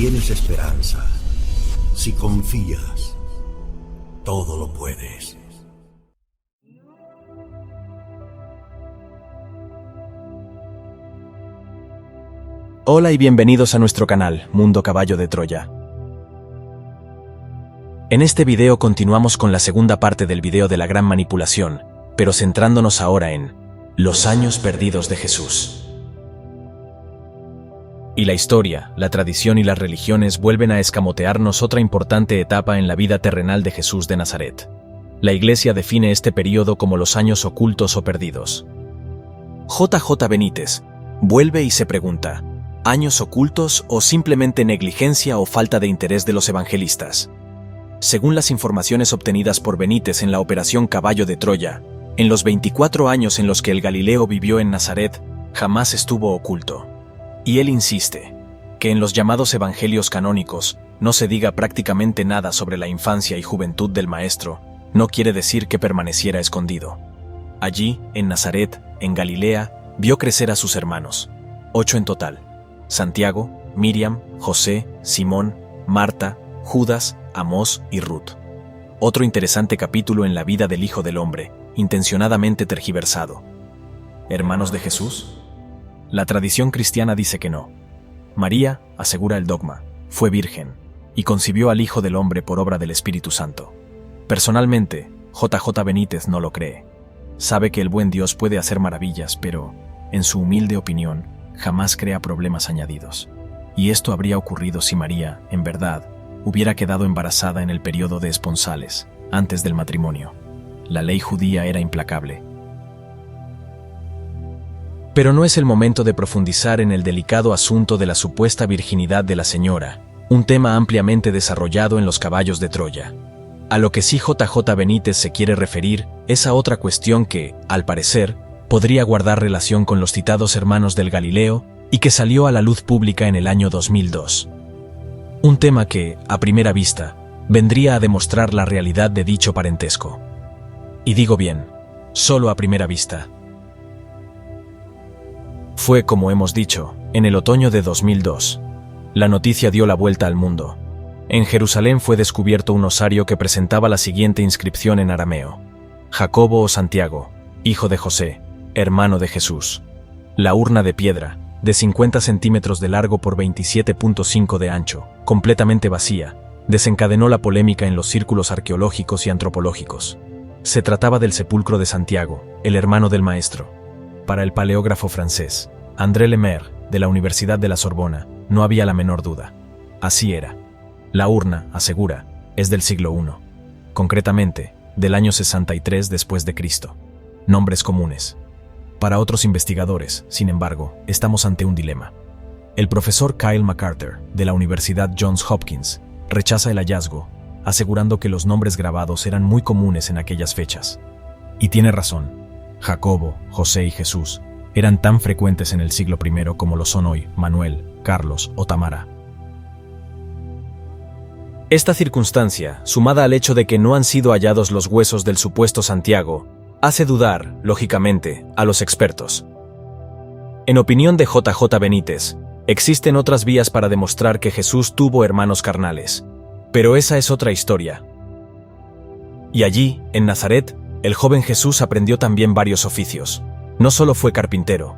tienes esperanza, si confías, todo lo puedes. Hola y bienvenidos a nuestro canal, Mundo Caballo de Troya. En este video continuamos con la segunda parte del video de la gran manipulación, pero centrándonos ahora en los años perdidos de Jesús. Y la historia, la tradición y las religiones vuelven a escamotearnos otra importante etapa en la vida terrenal de Jesús de Nazaret. La Iglesia define este período como los años ocultos o perdidos. J.J. Benítez vuelve y se pregunta: ¿años ocultos o simplemente negligencia o falta de interés de los evangelistas? Según las informaciones obtenidas por Benítez en la Operación Caballo de Troya, en los 24 años en los que el Galileo vivió en Nazaret, jamás estuvo oculto. Y él insiste que en los llamados evangelios canónicos no se diga prácticamente nada sobre la infancia y juventud del maestro, no quiere decir que permaneciera escondido. Allí, en Nazaret, en Galilea, vio crecer a sus hermanos, 8 en total: Santiago, Miriam, José, Simón, Marta, Judas, Amós y Ruth. Otro interesante capítulo en la vida del Hijo del Hombre, intencionadamente tergiversado. ¿Hermanos de Jesús? La tradición cristiana dice que no. María, asegura el dogma, fue virgen y concibió al Hijo del Hombre por obra del Espíritu Santo. Personalmente, J.J. Benítez no lo cree. Sabe que el buen Dios puede hacer maravillas, pero, en su humilde opinión, jamás crea problemas añadidos. Y esto habría ocurrido si María, en verdad, hubiera quedado embarazada en el periodo de esponsales, antes del matrimonio. La ley judía era implacable. Pero no es el momento de profundizar en el delicado asunto de la supuesta virginidad de la señora, un tema ampliamente desarrollado en los caballos de Troya. A lo que sí J.J. Benítez se quiere referir es a otra cuestión que, al parecer, podría guardar relación con los citados hermanos del Galileo y que salió a la luz pública en el año 2002. Un tema que, a primera vista, vendría a demostrar la realidad de dicho parentesco. Y digo bien, solo a primera vista. Fue, como hemos dicho, en el otoño de 2002. La noticia dio la vuelta al mundo. En Jerusalén fue descubierto un osario que presentaba la siguiente inscripción en arameo: Jacobo o Santiago, hijo de José, hermano de Jesús. La urna de piedra, de 50 centímetros de largo por 27.5 de ancho, completamente vacía, desencadenó la polémica en los círculos arqueológicos y antropológicos. Se trataba del sepulcro de Santiago, el hermano del maestro. Para el paleógrafo francés André Lemaire, de la Universidad de la Sorbona, no había la menor duda. Así era. La urna, asegura, es del siglo I, concretamente, del año 63 después de Cristo. Nombres comunes. Para otros investigadores, sin embargo, estamos ante un dilema. El profesor Kyle MacArthur, de la Universidad Johns Hopkins, rechaza el hallazgo, asegurando que los nombres grabados eran muy comunes en aquellas fechas. Y tiene razón. Jacobo, José y Jesús eran tan frecuentes en el siglo I como lo son hoy Manuel, Carlos o Tamara. Esta circunstancia, sumada al hecho de que no han sido hallados los huesos del supuesto Santiago, hace dudar, lógicamente, a los expertos. En opinión de J.J. Benítez, existen otras vías para demostrar que Jesús tuvo hermanos carnales, pero esa es otra historia. Y allí, en Nazaret, el joven Jesús aprendió también varios oficios. No solo fue carpintero.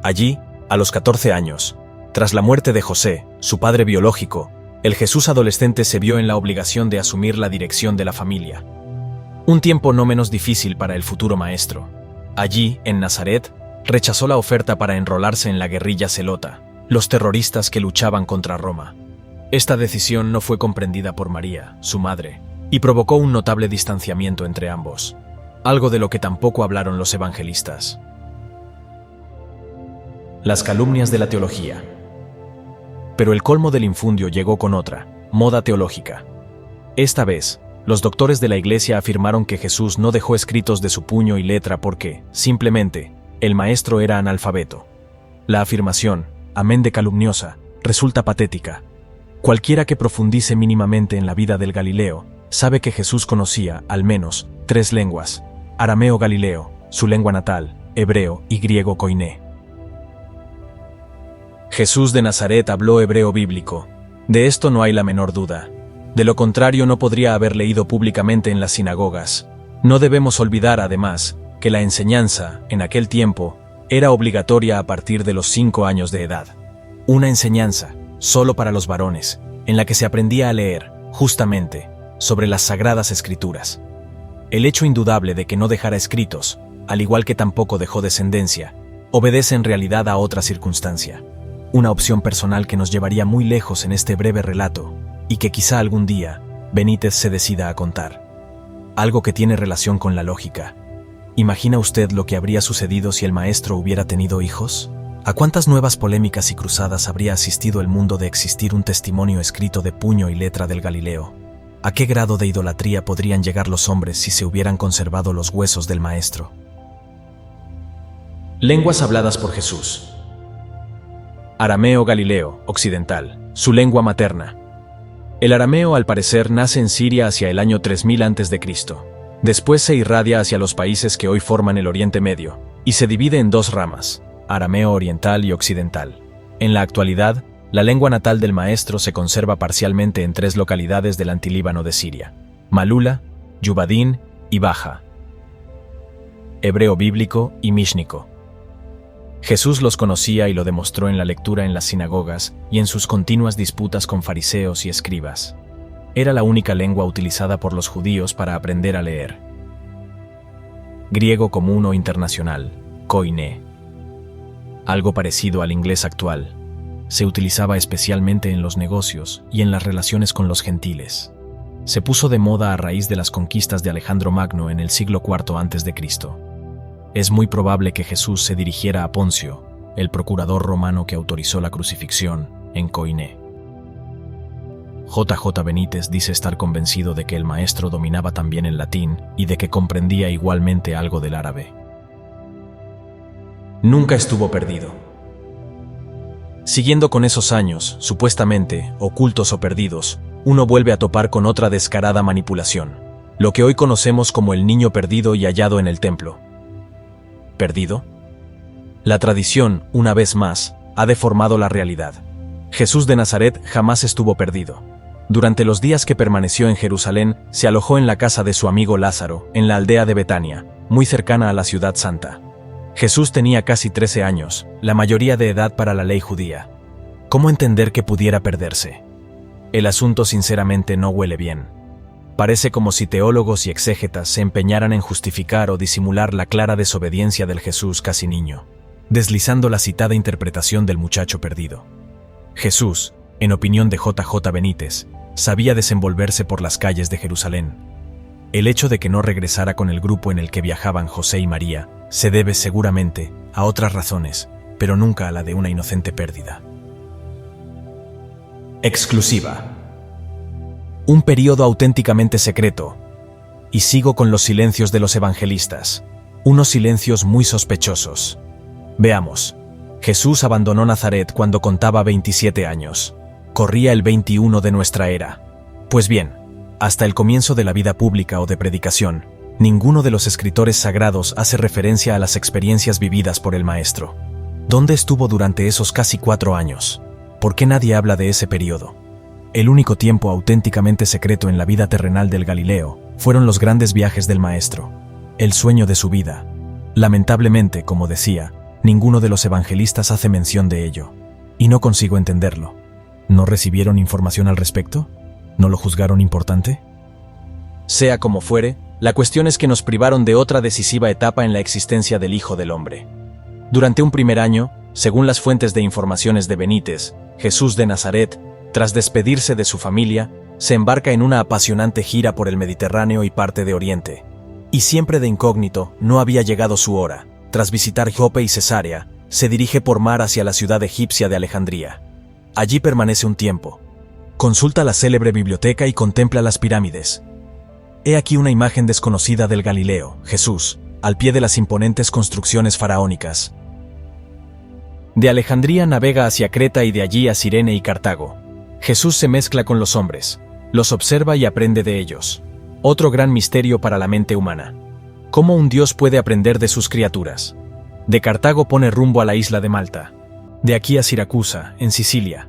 Allí, a los 14 años, tras la muerte de José, su padre biológico, el Jesús adolescente se vio en la obligación de asumir la dirección de la familia. Un tiempo no menos difícil para el futuro maestro. Allí, en Nazaret, rechazó la oferta para enrolarse en la guerrilla zelota, los terroristas que luchaban contra Roma. Esta decisión no fue comprendida por María, su madre, y provocó un notable distanciamiento entre ambos. Algo de lo que tampoco hablaron los evangelistas. Las calumnias de la teología. Pero el colmo del infundio llegó con otra, moda teológica. Esta vez, los doctores de la Iglesia afirmaron que Jesús no dejó escritos de su puño y letra porque, simplemente, el maestro era analfabeto. La afirmación, amén de calumniosa, resulta patética. Cualquiera que profundice mínimamente en la vida del Galileo, sabe que Jesús conocía, al menos, 3 lenguas: arameo galileo, su lengua natal, hebreo y griego koiné. Jesús de Nazaret habló hebreo bíblico, De esto no hay la menor duda. De lo contrario no podría haber leído públicamente en las sinagogas. No debemos olvidar, además, que la enseñanza, en aquel tiempo, era obligatoria a partir de los 5 años de edad. Una enseñanza, solo para los varones, en la que se aprendía a leer, justamente, sobre las sagradas escrituras. El hecho indudable de que no dejara escritos, al igual que tampoco dejó descendencia, obedece en realidad a otra circunstancia. Una opción personal que nos llevaría muy lejos en este breve relato, y que quizá algún día Benítez se decida a contar. Algo que tiene relación con la lógica. ¿Imagina usted lo que habría sucedido si el maestro hubiera tenido hijos? ¿A cuántas nuevas polémicas y cruzadas habría asistido el mundo de existir un testimonio escrito de puño y letra del Galileo? ¿A qué grado de idolatría podrían llegar los hombres si se hubieran conservado los huesos del maestro? Lenguas habladas por Jesús. Arameo Galileo, occidental, su lengua materna. El arameo al parecer nace en Siria hacia el año 3000 a.C. Después se irradia hacia los países que hoy forman el Oriente Medio, y se divide en 2 ramas, arameo oriental y occidental. En la actualidad, la lengua natal del maestro se conserva parcialmente en 3 localidades del antilíbano de Siria: Malula, Yubadín y Baja. Hebreo bíblico y míshnico. Jesús los conocía y lo demostró en la lectura en las sinagogas y en sus continuas disputas con fariseos y escribas. Era la única lengua utilizada por los judíos para aprender a leer. Griego común o internacional, koiné. Algo parecido al inglés actual. Se utilizaba especialmente en los negocios y en las relaciones con los gentiles. Se puso de moda a raíz de las conquistas de Alejandro Magno en el siglo IV a.C. Es muy probable que Jesús se dirigiera a Poncio, el procurador romano que autorizó la crucifixión, en koiné. J.J. Benítez dice estar convencido de que el maestro dominaba también el latín y de que comprendía igualmente algo del árabe. Nunca estuvo perdido. Siguiendo con esos años, supuestamente, ocultos o perdidos, uno vuelve a topar con otra descarada manipulación, lo que hoy conocemos como el niño perdido y hallado en el templo. ¿Perdido? La tradición, una vez más, ha deformado la realidad. Jesús de Nazaret jamás estuvo perdido. Durante los días que permaneció en Jerusalén, se alojó en la casa de su amigo Lázaro, en la aldea de Betania, muy cercana a la ciudad santa. Jesús tenía casi 13 años, la mayoría de edad para la ley judía. ¿Cómo entender que pudiera perderse? El asunto sinceramente no huele bien. Parece como si teólogos y exégetas se empeñaran en justificar o disimular la clara desobediencia del Jesús casi niño, deslizando la citada interpretación del muchacho perdido. Jesús, en opinión de J.J. Benítez, sabía desenvolverse por las calles de Jerusalén. El hecho de que no regresara con el grupo en el que viajaban José y María se debe seguramente a otras razones, pero nunca a la de una inocente pérdida. Exclusiva. Un período auténticamente secreto. Y sigo con los silencios de los evangelistas, unos silencios muy sospechosos. Veamos. Jesús abandonó Nazaret cuando contaba 27 años. Corría el 21 de nuestra era. Pues bien, hasta el comienzo de la vida pública o de predicación, ninguno de los escritores sagrados hace referencia a las experiencias vividas por el Maestro. ¿Dónde estuvo durante esos casi 4 años? ¿Por qué nadie habla de ese periodo? El único tiempo auténticamente secreto en la vida terrenal del Galileo fueron los grandes viajes del Maestro, el sueño de su vida. Lamentablemente, como decía, ninguno de los evangelistas hace mención de ello, y no consigo entenderlo. ¿No recibieron información al respecto? ¿No lo juzgaron importante? Sea como fuere, la cuestión es que nos privaron de otra decisiva etapa en la existencia del Hijo del Hombre. Durante un primer año, según las fuentes de informaciones de Benítez, Jesús de Nazaret, tras despedirse de su familia, se embarca en una apasionante gira por el Mediterráneo y parte de Oriente. Y siempre de incógnito, no había llegado su hora. Tras visitar Jope y Cesarea, se dirige por mar hacia la ciudad egipcia de Alejandría. Allí permanece un tiempo. Consulta la célebre biblioteca y contempla las pirámides. He aquí una imagen desconocida del Galileo, Jesús, al pie de las imponentes construcciones faraónicas. De Alejandría navega hacia Creta y de allí a Cirene y Cartago. Jesús se mezcla con los hombres, los observa y aprende de ellos. Otro gran misterio para la mente humana. ¿Cómo un Dios puede aprender de sus criaturas? De Cartago pone rumbo a la isla de Malta. De aquí a Siracusa, en Sicilia.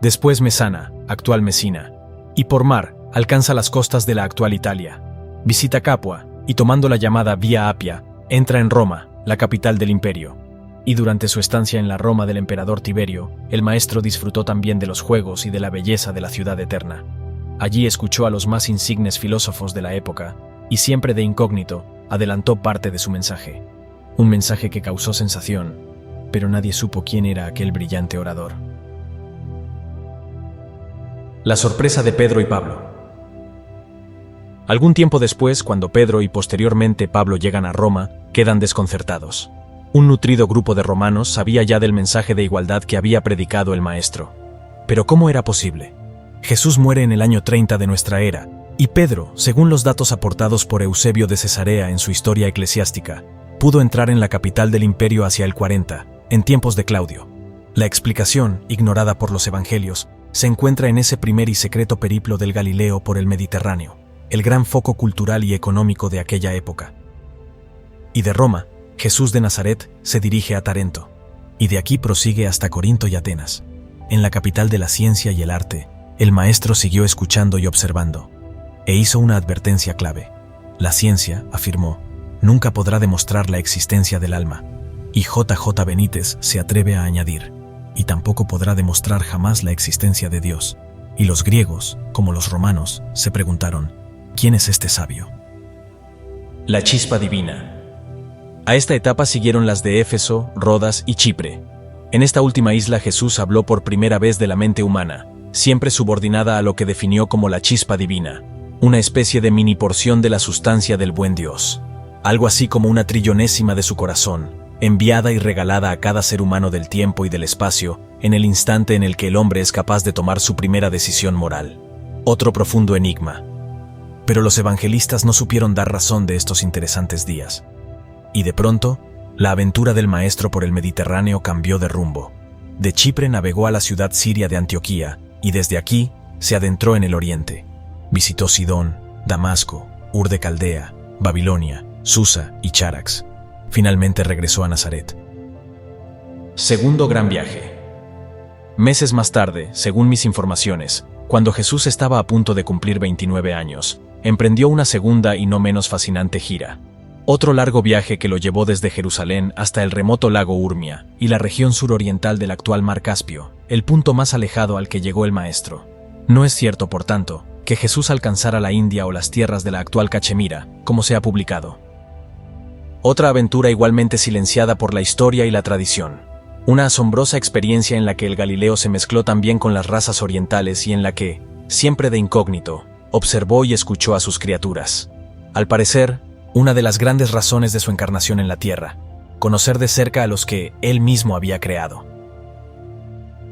después Mesana, actual Mesina, y por mar alcanza las costas de la actual Italia. Visita Capua y tomando la llamada Vía Apia, entra en Roma, la capital del imperio. Y durante su estancia en la Roma del emperador Tiberio, el maestro disfrutó también de los juegos y de la belleza de la ciudad eterna. Allí escuchó a los más insignes filósofos de la época y siempre de incógnito adelantó parte de su mensaje. Un mensaje que causó sensación, pero nadie supo quién era aquel brillante orador. La sorpresa de Pedro y Pablo. Algún tiempo después, cuando Pedro y posteriormente Pablo llegan a Roma, quedan desconcertados. Un nutrido grupo de romanos sabía ya del mensaje de igualdad que había predicado el maestro. Pero ¿cómo era posible? Jesús muere en el año 30 de nuestra era, y Pedro, según los datos aportados por Eusebio de Cesarea en su historia eclesiástica, pudo entrar en la capital del imperio hacia el 40, en tiempos de Claudio. La explicación, ignorada por los evangelios, se encuentra en ese primer y secreto periplo del Galileo por el Mediterráneo, el gran foco cultural y económico de aquella época. Y de Roma, Jesús de Nazaret se dirige a Tarento, y de aquí prosigue hasta Corinto y Atenas. En la capital de la ciencia y el arte, el maestro siguió escuchando y observando, e hizo una advertencia clave. La ciencia, afirmó, nunca podrá demostrar la existencia del alma, y J.J. Benítez se atreve a añadir, y tampoco podrá demostrar jamás la existencia de Dios. Y los griegos, como los romanos, se preguntaron, ¿quién es este sabio? La chispa divina. A esta etapa siguieron las de Éfeso, Rodas y Chipre. En esta última isla Jesús habló por primera vez de la mente humana, siempre subordinada a lo que definió como la chispa divina, una especie de mini porción de la sustancia del buen Dios, algo así como una trillonésima de su corazón, enviada y regalada a cada ser humano del tiempo y del espacio en el instante en el que el hombre es capaz de tomar su primera decisión moral. Otro profundo enigma. Pero los evangelistas no supieron dar razón de estos interesantes días. Y de pronto, la aventura del maestro por el Mediterráneo cambió de rumbo. De Chipre navegó a la ciudad siria de Antioquía y desde aquí se adentró en el oriente. Visitó Sidón, Damasco, Ur de Caldea, Babilonia, Susa y Charax. Finalmente regresó a Nazaret. Segundo gran viaje. Meses más tarde, según mis informaciones, cuando Jesús estaba a punto de cumplir 29 años, emprendió una segunda y no menos fascinante gira. Otro largo viaje que lo llevó desde Jerusalén hasta el remoto lago Urmia y la región suroriental del actual mar Caspio, el punto más alejado al que llegó el maestro. No es cierto, por tanto, que Jesús alcanzara la India o las tierras de la actual Cachemira, como se ha publicado. Otra aventura igualmente silenciada por la historia y la tradición. Una asombrosa experiencia en la que el Galileo se mezcló también con las razas orientales y en la que, siempre de incógnito, observó y escuchó a sus criaturas. Al parecer, una de las grandes razones de su encarnación en la tierra, conocer de cerca a los que él mismo había creado.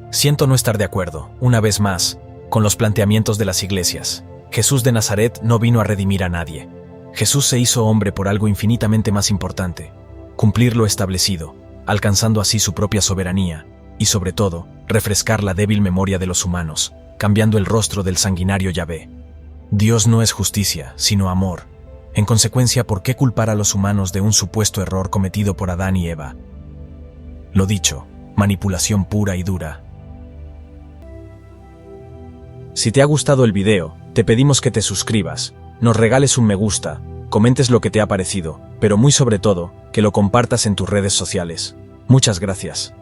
Siento no estar de acuerdo, una vez más, con los planteamientos de las iglesias. Jesús de Nazaret no vino a redimir a nadie. Jesús se hizo hombre por algo infinitamente más importante, cumplir lo establecido, alcanzando así su propia soberanía, y sobre todo, refrescar la débil memoria de los humanos, cambiando el rostro del sanguinario Yahvé. Dios no es justicia, sino amor. En consecuencia, ¿por qué culpar a los humanos de un supuesto error cometido por Adán y Eva? Lo dicho, manipulación pura y dura. Si te ha gustado el video, te pedimos que te suscribas, nos regales un me gusta, comentes lo que te ha parecido, pero muy sobre todo, que lo compartas en tus redes sociales. Muchas gracias.